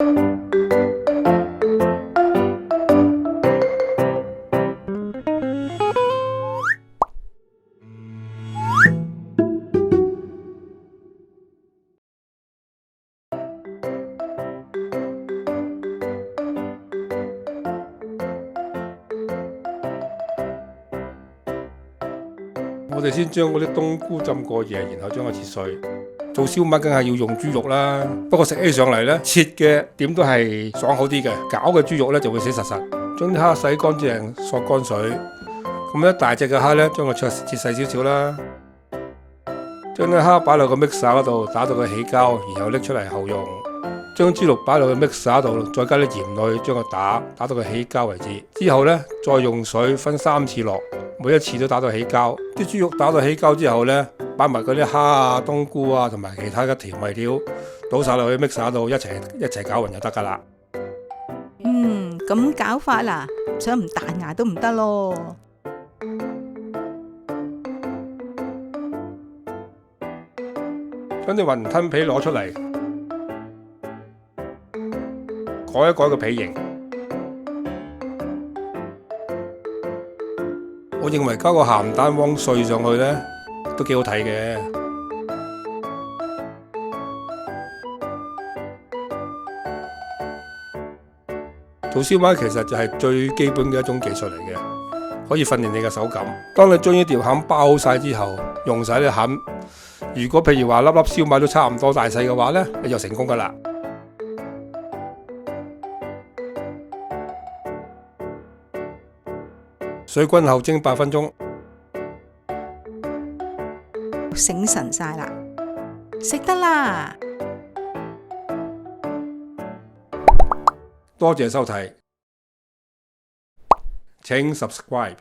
我哋先將嗰啲冬菇浸過夜，然後將佢切碎。做燒麥梗係要用豬肉啦，不過食起上嚟呢，切嘅點都係爽好啲嘅，攪嘅豬肉呢就會死實實。將啲蝦洗乾淨，索乾水。咁一大隻嘅蝦呢，將佢切細少少啦。將啲蝦擺落個 mixer 嗰度，打到佢起膠，然後拎出嚟後用。將豬肉擺落個 mixer 度，再加啲鹽落去，將佢打到佢起膠為止。之後呢，再用水分3次落。每一次都打到起膠，啲豬肉打到起膠之後呢，擺埋嗰啲蝦啊、冬菇啊同埋其他嘅調味料，倒晒落去 mixer 度一齊攪勻就得噶啦。咁搞法啦，想唔彈牙都唔得咯。將啲雲吞皮攞出嚟，改一改個皮形。我認為加個鹹蛋黃碎上去呢，都幾好睇嘅。做燒賣其實就係最基本嘅一種技術嚟嘅，可以訓練你嘅手感。當你將呢條餡包好晒之後，用晒啲餡，如果譬如話粒粒燒賣都差唔多大細嘅話呢，你就成功噶啦。水滾後蒸8分鐘，醒神晒啦，食得啦！多謝收睇，請 subscribe。